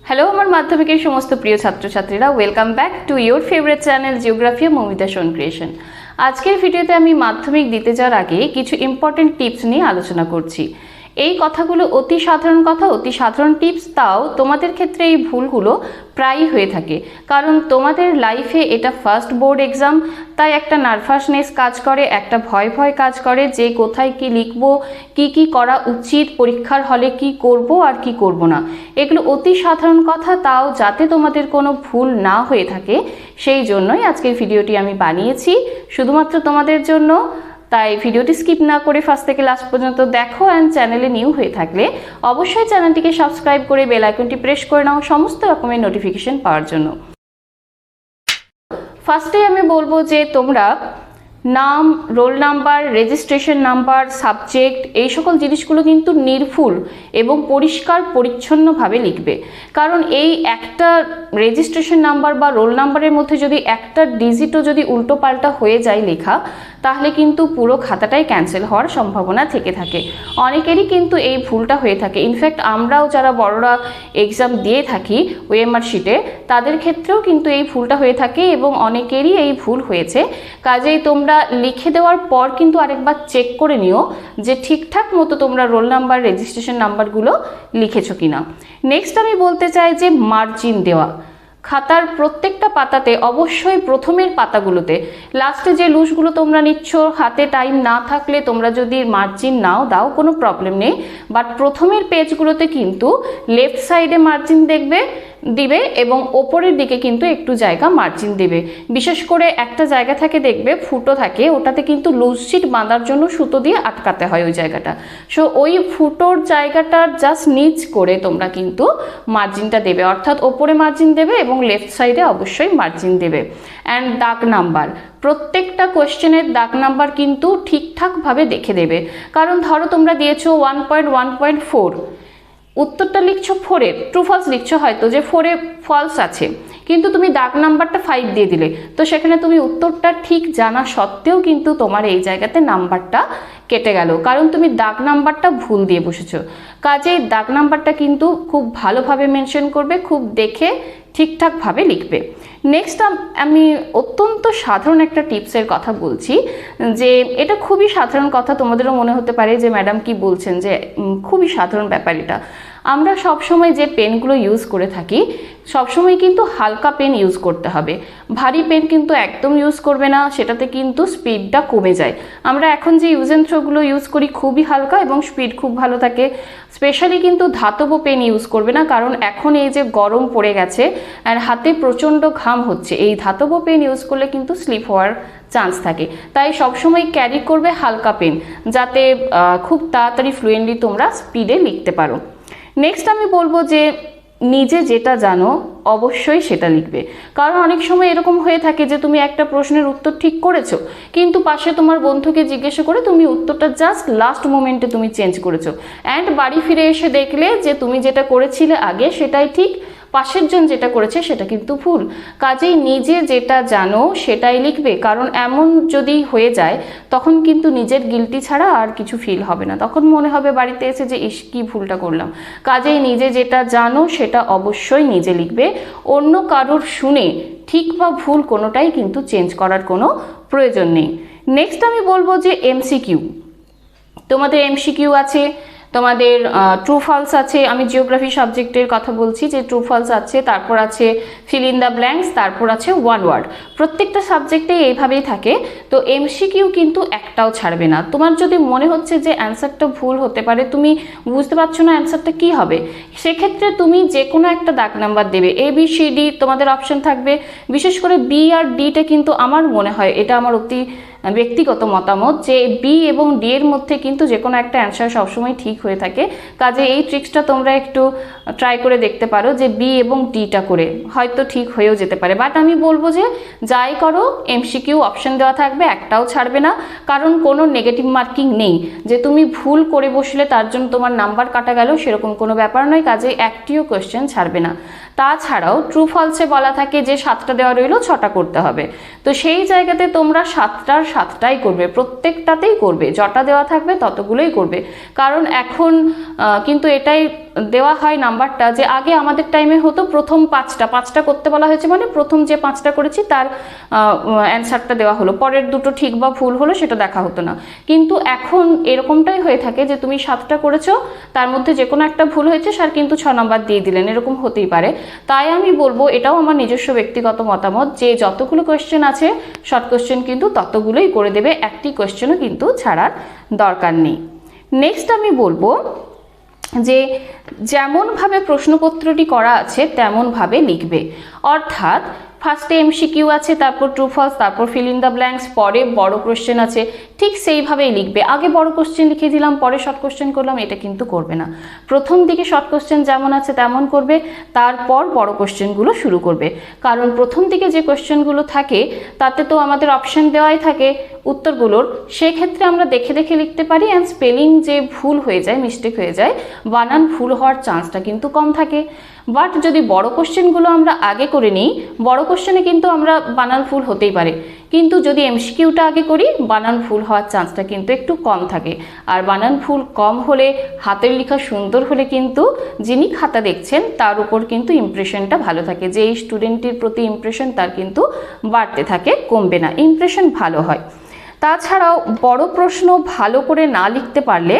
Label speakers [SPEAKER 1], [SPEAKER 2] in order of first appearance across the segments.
[SPEAKER 1] Hello আমার মাধ্যমিকের সমস্ত প্রিয় ছাত্রছাত্রীরা, welcome back to your favourite channel Geographia Moumita সোন ক্রিয়েশন। আজকের ভিডিওতে আমি মাধ্যমিক দিতে যাওয়ার আগে কিছু ইম্পর্টেন্ট টিপস নিয়ে আলোচনা করছি। এই কথাগুলো অতি সাধারণ কথা, অতি সাধারণ টিপস, তাও তোমাদের ক্ষেত্রে এই ভুলগুলো প্রায়ই হয়ে থাকে। কারণ তোমাদের লাইফে এটা ফার্স্ট বোর্ড এক্সাম, তাই একটা নার্ভাসনেস কাজ করে, একটা ভয় ভয় কাজ করে যে কোথায় কি লিখব, কি করা উচিত, পরীক্ষার হলে কি করব আর কি করব না। এগুলো অতি সাধারণ কথা, তাও যাতে তোমাদের কোনো ভুল না হয়ে থাকে সেই জন্যই আজকের ভিডিওটি আমি বানিয়েছি শুধুমাত্র তোমাদের জন্য। তাই ভিডিওটি স্কিপ না করে ফার্স্ট থেকে লাস্ট পর্যন্ত দেখো। অ্যান্ড চ্যানেলে নিউ হয়ে থাকলে অবশ্যই চ্যানেলটিকে সাবস্ক্রাইব করে বেল আইকনটি প্রেস করে নাও সমস্ত রকমের নোটিফিকেশন পাওয়ার জন্য। ফার্স্টে আমি বলবো যে তোমরা নাম, roll number, registration number, subject, এই সকল জিনিসগুলো কিন্তু নির্ভুল এবং পরিষ্কার পরিচ্ছন্নভাবে লিখবে। কারণ এই একটা রেজিস্ট্রেশন নাম্বার বা রোল নাম্বারের মধ্যে যদি একটা ডিজিটও যদি উল্টো পাল্টা হয়ে যায় লেখা, তাহলে কিন্তু পুরো খাতাটাই ক্যান্সেল হওয়ার সম্ভাবনা থেকে থাকে। অনেকেরই কিন্তু এই ভুলটা হয়ে থাকে। ইনফ্যাক্ট আমরাও যারা বড়রা এক্সাম দিয়ে থাকি ওএমআর শিটে, তাদের ক্ষেত্রেও কিন্তু এই ভুলটা হয়ে থাকে এবং অনেকেরই এই ভুল হয়েছে। কাজেই তোমরা লিখে দেওয়ার পর কিন্তু আরেকবার চেক করে নিও যে ঠিকঠাক মতো তোমরা রোল নাম্বার, রেজিস্ট্রেশন নাম্বারগুলো লিখেছো কিনা। নেক্সট আমি বলতে চাই যে মার্জিন দেওয়া। খাতার প্রত্যেকটা পাতাতে অবশ্যই প্রথমের পাতাগুলোতে, লাস্টে যে লুজগুলো তোমরা নিচ্ছ হাতে টাইম না থাকলে তোমরা যদি মার্জিন নাও দাও কোনো প্রবলেম নেই, বাট প্রথমের পেজগুলোতে কিন্তু লেফট সাইডে মার্জিন দিবে এবং ওপরের দিকে কিন্তু একটু জায়গা মার্জিন দেবে। বিশেষ করে একটা জায়গা থাকে দেখবে ফুটো থাকে, ওটাতে কিন্তু লুজ শিট বাঁধার জন্য সুতো দিয়ে আটকাতে হয় ওই জায়গাটা। সো ওই ফুটোর জায়গাটার জাস্ট নিচ করে তোমরা কিন্তু মার্জিনটা দেবে, অর্থাৎ ওপরে মার্জিন দেবে এবং লেফট সাইডে অবশ্যই মার্জিন দেবে। অ্যান্ড দাগ নাম্বার, প্রত্যেকটা কোয়েশ্চেনের দাগ নাম্বার কিন্তু ঠিকঠাকভাবে দেখে দেবে। কারণ ধরো তোমরা দিয়েছো 1.1.4, উত্তরটা লিখছো 4-এর, ট্রু ফলস লিখছো হয়তো যে 4-এ ফলস আছে, কিন্তু তুমি দাগ নাম্বারটা 5 দিয়ে দিলে, তো সেখানে তুমি উত্তরটা ঠিক জানা সত্ত্বেও কিন্তু তোমার এই জায়গাতে নাম্বারটা কেটে গেল, কারণ তুমি দাগ নাম্বারটা ভুল দিয়ে বসেছো। কাজেই দাগ নাম্বারটা কিন্তু খুব ভালোভাবে মেনশন করবে, খুব দেখে ঠিকঠাকভাবে লিখবে। নেক্সট আমি অত্যন্ত সাধারণ একটা টিপসের কথা বলছি, যে এটা খুবই সাধারণ কথা, তোমাদেরও মনে হতে পারে যে ম্যাডাম কি বলছেন, যে খুবই সাধারণ ব্যাপার এটা। আমরা সবসময় যে পেনগুলো ইউজ করে থাকি সবসময় কিন্তু হালকা পেন ইউজ করতে হবে, ভারী পেন কিন্তু একদম ইউজ করবে না, সেটাতে কিন্তু স্পিডটা কমে যায়। আমরা এখন যে ইউজ অ্যান্ড থ্রোগুলো ইউজ করি খুবই হালকা এবং স্পিড খুব ভালো থাকে। স্পেশালি কিন্তু ধাতব পেন ইউজ করবে না, কারণ এখন এই যে গরম পড়ে গেছে আর হাতে প্রচণ্ড ঘাম হচ্ছে, এই ধাতব পেন ইউজ করলে কিন্তু স্লিপ হওয়ার চান্স থাকে। তাই সবসময় ক্যারি করবে হালকা পেন, যাতে খুব তাড়াতাড়ি ফ্লুয়েন্টলি তোমরা স্পিডে লিখতে পারো। নেক্সট আমি বলবো যে নিজে যেটা জানো অবশ্যই সেটা লিখবে। কারণ অনেক সময় এরকম হয়ে থাকে যে তুমি একটা প্রশ্নের উত্তর ঠিক করেছো, কিন্তু পাশে তোমার বন্ধুকে জিজ্ঞাসা করে তুমি উত্তরটা জাস্ট লাস্ট মোমেন্টে তুমি চেঞ্জ করেছো, অ্যান্ড বাড়ি ফিরে এসে দেখলে যে তুমি যেটা করেছিলে আগে সেটাই ঠিক, পাশের জন যেটা করেছে সেটা কিন্তু ভুল। কাজেই নিজে যেটা জানো সেটাই লিখবে, কারণ এমন যদি হয়ে যায় তখন কিন্তু নিজের গিল্টি ছাড়া আর কিছু ফিল হবে না, তখন মনে হবে বাড়িতে এসে যে ইস কি ভুলটা করলাম। কাজেই নিজে যেটা জানো সেটা অবশ্যই নিজে লিখবে, অন্য কারোর শুনে ঠিক বা ভুল কোনোটাই কিন্তু চেঞ্জ করার কোনো প্রয়োজন নেই। নেক্সট আমি বলবো যে এমসিকিউ, তোমাদের এমসিকিউ আছে, তোমাদের ট্রু ফলস আছে। আমি জিওগ্রাফি সাবজেক্টের কথা বলছি, যে ট্রু ফলস আছে, তারপর আছে ফিল ইন দ্য ব্ল্যাঙ্কস, তারপর আছে ওয়ান ওয়ার্ড। প্রত্যেকটা সাবজেক্টে এইভাবেই থাকে। তো এমসিকিউ কিন্তু একটাও ছাড়বে না। তোমার যদি মনে হচ্ছে যে অ্যান্সারটা ভুল হতে পারে, তুমি বুঝতে পারছো না অ্যান্সারটা কি হবে, সেক্ষেত্রে তুমি যে কোনো একটা দাগ নাম্বার দেবে। ABCD তোমাদের অপশন থাকবে, বিশেষ করে বি আর ডিটা কিন্তু আমার মনে হয়, এটা আমার অতি ব্যক্তিগত মতামত, যে বি এবং ডি এর মধ্যে কিন্তু যে কোনো একটা অ্যান্সার সবসময় ঠিক হয়ে থাকে। কাজে এই ট্রিক্সটা তোমরা একটু ট্রাই করে দেখতে পারো, যে বি এবং ডিটা করে হয়তো ঠিক হয়েও যেতে পারে। বাট আমি বলবো যে যাই করো এমসিকিউ অপশন দেওয়া থাকবে, একটাও ছাড়বে না, কারণ কোনো নেগেটিভ মার্কিং নেই যে তুমি ভুল করে বসলে তার জন্য তোমার নাম্বার কাটা গেল, সেরকম কোনো ব্যাপার নয়। কাজে একটিও কোয়েশ্চেন ছাড়বে না। তাছাড়াও ট্রু ফলসে বলা থাকে যে 7টা দেওয়া রইল, 6টা করতে হবে, তো সেই জায়গাতে তোমরা 7টার 7টাই করবে, প্রত্যেকটাতেই করবে, যটা দেওয়া থাকবে ততগুলোই করবে। কারণ এখন কিন্তু এটাই দেওয়া হয় নাম্বারটা, যে আগে আমাদের টাইমে হতো প্রথম পাঁচটা করতে বলা হয়েছে, মানে প্রথম যে 5টা করেছি তার অ্যান্সারটা দেওয়া হলো, পরের দুটো ঠিক বা ভুল হলো সেটা দেখা হতো না। কিন্তু এখন এরকমটাই হয়ে থাকে যে তুমি 7টা করেছো, তার মধ্যে যে কোনো একটা ভুল হয়েছে স্যার কিন্তু 6 নাম্বার দিয়ে দিলেন, এরকম হতেই পারে। তাই আমি বলবো, এটাও আমার নিজস্ব ব্যক্তিগত মতামত, যে যতগুলো কোয়েশ্চেন আছে শর্ট কোয়েশ্চেন কিন্তু ততগুলোই করে দেবে, একটি কোয়েশ্চেনও কিন্তু ছাড়ার দরকার নেই। নেক্সট আমি বলবো যে যেমনভাবে প্রশ্নপত্রটি করা আছে তেমনভাবে লিখবে, অর্থাৎ ফার্স্টে এমসিকিউ আছে, তারপর ট্রু ফলস, তারপর ফিল ইন দ্য ব্ল্যাঙ্কস, পরে বড় কোশ্চেন আছে, ঠিক সেইভাবেই লিখবে। আগে বড় কোশ্চেন লিখে দিলাম, পরে শর্ট কোশ্চেন করলাম, এটা কিন্তু করবে না। প্রথম দিকে শর্ট কোশ্চেন যেমন আছে তেমন করবে, তারপর বড় কোশ্চেনগুলো শুরু করবে। কারণ প্রথম দিকে যে কোশ্চেনগুলো থাকে তাতে তো আমাদের অপশন দেওয়াই থাকে উত্তরগুলোর, সেক্ষেত্রে আমরা দেখে দেখে লিখতে পারি, অ্যান্ড স্পেলিং যে ভুল হয়ে যায়, মিস্টেক হয়ে যায়, বানান ভুল হওয়ার চান্সটা কিন্তু কম থাকে। বাট যদি বড় কোশ্চেনগুলো আমরা আগে করে নিই, বড় কোশ্চেনে কিন্তু আমরা বানান ভুল হতেই পারে, কিন্তু যদি এমসিকিউটা আগে করি বানান ভুল হওয়ার চান্সটা কিন্তু একটু কম থাকে। আর বানান ভুল কম হলে, হাতের লেখা সুন্দর হলে কিন্তু যিনি খাতা দেখছেন তার উপর কিন্তু ইমপ্রেশনটা ভালো থাকে, যে এই স্টুডেন্টের প্রতি ইমপ্রেশন তার কিন্তু বাড়তে থাকে, কমবে না, ইমপ্রেশন ভালো হয়। তাছাড়াও বড় প্রশ্ন ভালো করে না লিখতে পারলে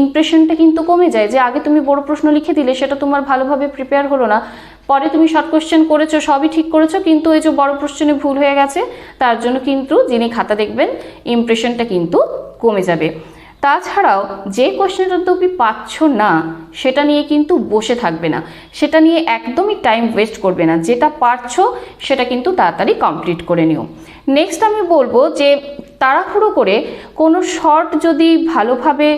[SPEAKER 1] ইমপ্রেশনটা কিন্তু কমে যায়, যে আগে তুমি বড় প্রশ্ন লিখে দিলে সেটা তোমার ভালোভাবে প্রিপেয়ার হলো না, পরে তুমি শর্ট কোশ্চেন করেছো, সবই ঠিক করেছো, কিন্তু এই যে বড় কোশ্চেনে ভুল হয়ে গেছে, তার জন্য কিন্তু যিনি খাতা দেখবেন ইমপ্রেশনটা কিন্তু কমে যাবে। তাছাড়াও যে কোশ্চেনটা তুমি পাচ্ছ না সেটা নিয়ে কিন্তু বসে থাকবে না, সেটা নিয়ে একদমই টাইম ওয়েস্ট করবে না, যেটা পারছো সেটা কিন্তু তাড়াতাড়ি কমপ্লিট করে নিও। নেক্সট আমি বলবো যে তাড়াহুড়ো করে কোনো শর্ট যদি ভালোভাবে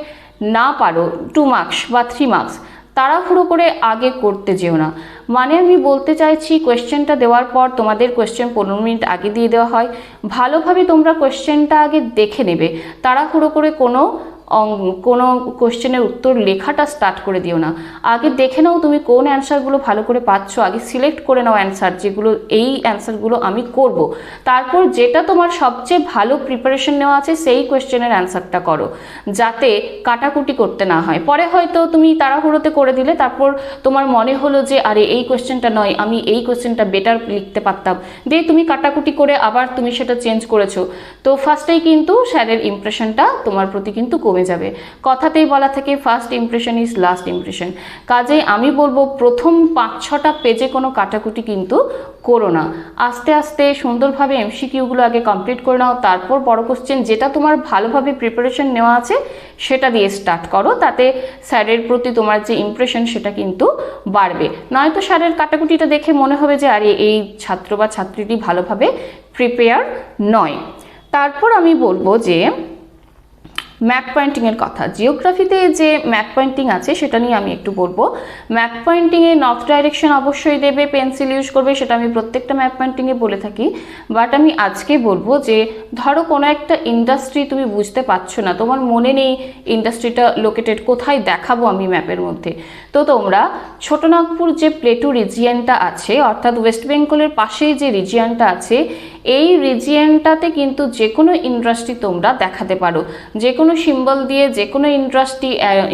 [SPEAKER 1] না পারো, 2 মার্কস বা 3 মার্কস, তাড়াহুড়ো করে আগে করতে যেও না। মানে আমি বলতে চাইছি, কোয়েশ্চেনটা দেওয়ার পর তোমাদের কোয়েশ্চেন 15 মিনিট আগে দিয়ে দেওয়া হয়, ভালোভাবে তোমরা কোয়েশ্চেনটা আগে দেখে নেবে, তাড়াহুড়ো করে কোনো কোশ্চেনের উত্তর লেখাটা স্টার্ট করে দিও না। আগে দেখে নাও তুমি কোন অ্যান্সারগুলো ভালো করে পাচ্ছ, আগে সিলেক্ট করে নাও অ্যান্সার, যেগুলো এই অ্যান্সারগুলো আমি করব, তারপর যেটা তোমার সবচেয়ে ভালো প্রিপারেশন নেওয়া আছে সেই কোশ্চেনের অ্যান্সারটা করো, যাতে কাটাকুটি করতে না হয়। পরে হয়তো তুমি তাড়াহুড়োতে করে দিলে, তারপর তোমার মনে হলো যে আরে এই কোশ্চেনটা নয়, আমি এই কোশ্চেনটা বেটার লিখতে পারতাম, দিয়ে তুমি কাটাকুটি করে আবার তুমি সেটা চেঞ্জ করেছো, তো ফার্স্টেই কিন্তু স্যারের ইমপ্রেশনটা তোমার প্রতি কিন্তু কমে যাবে। কথাতেই বলা থাকে first impression is last impression. কাজেই আমি বলবো প্রথম 5-6টা পেজে কোনো কাটাকুটি কিন্তু করো না, আস্তে আস্তে সুন্দরভাবে এমসিকিউগুলো আগে কমপ্লিট করে নাও, তারপর বড় কোশ্চেন যেটা তোমার ভালোভাবে প্রিপারেশন নেওয়া আছে সেটা দিয়ে স্টার্ট করো, তাতে স্যারের প্রতি তোমার যে ইমপ্রেশন সেটা কিন্তু বাড়বে। নয়তো স্যারের কাটাকুটিটা দেখে মনে হবে যে আরে এই ছাত্র বা ছাত্রীটি ভালোভাবে প্রিপেয়ার নয়। তারপর আমি বলবো যে ম্যাপ পয়েন্টিংয়ের কথা। জিওগ্রাফিতে যে ম্যাপ পয়েন্টিং আছে সেটা নিয়ে আমি একটু বলবো। ম্যাপ পয়েন্টিংয়ে নর্থ ডাইরেকশন অবশ্যই দেবে, পেন্সিল ইউজ করবে, সেটা আমি প্রত্যেকটা ম্যাপ পয়েন্টিংয়ে বলে থাকি। বাট আমি আজকে বলবো যে ধরো কোনো একটা ইন্ডাস্ট্রি তুমি বুঝতে পারছো না, তোমার মনে নেই ইন্ডাস্ট্রিটা লোকেটেড কোথায়, দেখাবো আমি ম্যাপের মধ্যে, তো তোমরা ছোটনাগপুর যে প্লেটু রিজিয়নটা আছে, অর্থাৎ ওয়েস্ট বেঙ্গলের পাশেই যে রিজিয়নটা আছে, এই রিজিয়নটাতে কিন্তু যে কোনো ইন্ডাস্ট্রি তোমরা দেখাতে পারো, যে কোনো সিম্বল দিয়ে যে কোনো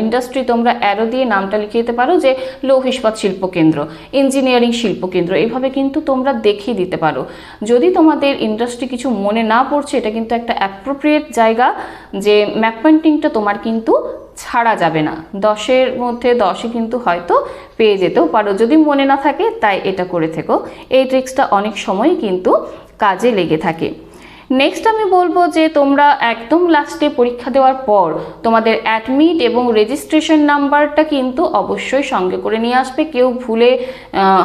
[SPEAKER 1] ইন্ডাস্ট্রি তোমরা অ্যারো দিয়ে নামটা লিখে দিতে পারো, যে লৌহ ইস্পাত শিল্পকেন্দ্র, ইঞ্জিনিয়ারিং শিল্পকেন্দ্র, এইভাবে কিন্তু তোমরা দেখিয়ে দিতে পারো। যদি তোমাদের ইন্ডাস্ট্রি কিছু মনে না পড়ছে, এটা কিন্তু একটা অ্যাপ্রোপ্রিয়েট জায়গা, যে ম্যাপ পয়েন্টিংটা তোমার কিন্তু ছাড়া যাবে না, 10-এর মধ্যে 10ই কিন্তু হয়তো পেয়ে যেতেও পারো যদি মনে না থাকে, তাই এটা করে থেকো। এই ট্রিক্সটা অনেক সময় কিন্তু কাজে লেগে থাকে। নেক্সট আমি বলবো যে তোমরা একদম লাস্টে পরীক্ষা দেওয়ার পর তোমাদের অ্যাডমিট এবং রেজিস্ট্রেশন নাম্বারটা কিন্তু অবশ্যই সঙ্গে করে নিয়ে আসবে। কেউ ভুলে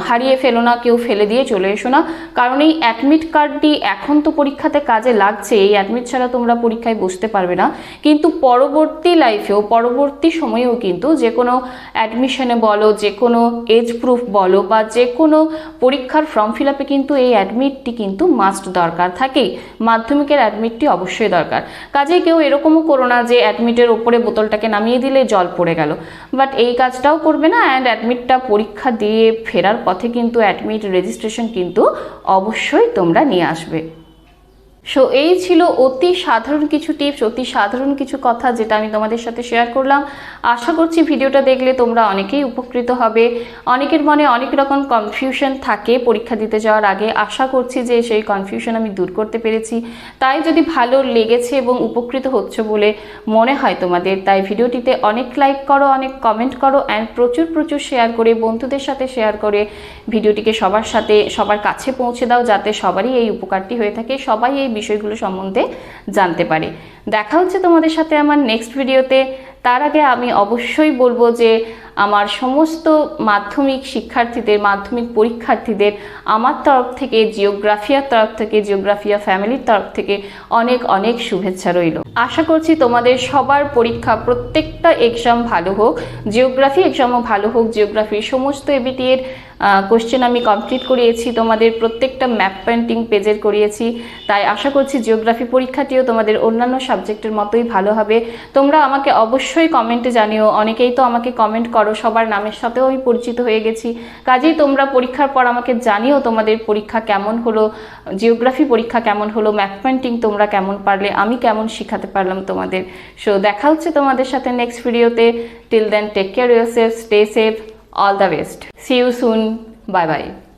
[SPEAKER 1] হারিয়ে ফেলো না, কেউ ফেলে দিয়ে চলে এসো না, কারণ এই অ্যাডমিট কার্ডটি এখন তো পরীক্ষাতে কাজে লাগছে, এই অ্যাডমিট ছাড়া তোমরা পরীক্ষায় বসতে পারবে না, কিন্তু পরবর্তী লাইফেও, পরবর্তী সময়েও কিন্তু যে কোনো অ্যাডমিশনে বলো, যে কোনো এজ প্রুফ বলো, বা যে কোনো পরীক্ষার ফর্ম ফিল আপে কিন্তু এই অ্যাডমিটটি কিন্তু মাস্ট দরকার থাকেই। মাধ্যমিকের অ্যাডমিটটি অবশ্যই দরকার। কাজেই কেউ এরকমও করো না যে অ্যাডমিটের ওপরে বোতলটাকে নামিয়ে দিলে জল পড়ে গেল, বাট এই কাজটাও করবে না। অ্যান্ড অ্যাডমিটটা পরীক্ষা দিয়ে ফেরার পথে কিন্তু অ্যাডমিট রেজিস্ট্রেশন কিন্তু অবশ্যই তোমরা নিয়ে আসবে। সো এই ছিল অতি সাধারণ কিছু টিপস, অতি সাধারণ কিছু কথা যেটা আমি তোমাদের সাথে শেয়ার করলাম। আশা করছি ভিডিওটা দেখলে তোমরা অনেকেই উপকৃত হবে। অনেকের মনে অনেক রকম কনফিউশন থাকে পরীক্ষা দিতে যাওয়ার আগে, আশা করছি যে সেই কনফিউশন আমি দূর করতে পেরেছি। তাই যদি ভালো লেগেছে এবং উপকৃত হচ্ছে বলে মনে হয় তোমাদের, তাই ভিডিওটিতে অনেক লাইক করো, অনেক কমেন্ট করো অ্যান্ড প্রচুর প্রচুর শেয়ার করে, বন্ধুদের সাথে শেয়ার করে ভিডিওটিকে সবার কাছে পৌঁছে দাও, যাতে সবারই এই উপকারটি হয়ে থাকে, সবাই এই বিষয়গুলো সম্বন্ধে জানতে পারে। দেখা হচ্ছে তোমাদের সাথে আমার নেক্সট ভিডিওতে। তার আগে আমি অবশ্যই বলবো যে আমার সমস্ত মাধ্যমিক শিক্ষার্থীদের, মাধ্যমিক পরীক্ষার্থীদের আমার তরফ থেকে, জিওগ্রাফিয়ার তরফ থেকে, জিওগ্রাফিয়া ফ্যামিলির তরফ থেকে অনেক অনেক শুভেচ্ছা রইল। আশা করছি তোমাদের সবার পরীক্ষা, প্রত্যেকটা এক্সাম ভালো হোক, জিওগ্রাফি এক্সামও ভালো হোক। জিওগ্রাফির সমস্ত এবিটি এর কোশ্চেন আমি কমপ্লিট করিয়েছি, তোমাদের প্রত্যেকটা ম্যাপ পেন্টিং পেজের করিয়েছি। তাই আশা করছি জিওগ্রাফি পরীক্ষাটিও তোমাদের অন্যান্য সাবজেক্টের মতোই ভালো হবে। তোমরা আমাকে অবশ্যই কমেন্টে জানিও, অনেকেই তো আমাকে কমেন্ট করো, সবার নামের সাথেও আমি পরিচিত হয়ে গেছি। কাজেই তোমরা পরীক্ষার পর আমাকে জানিও তোমাদের পরীক্ষা কেমন হলো, জিওগ্রাফি পরীক্ষা কেমন হলো, ম্যাপ পেন্টিং তোমরা কেমন পারলে, আমি কেমন শেখাতে পারলাম তোমাদের। সো দেখা হচ্ছে তোমাদের সাথে নেক্সট ভিডিওতে। Till then take care yourself, stay safe, all the best. See you soon. Bye bye.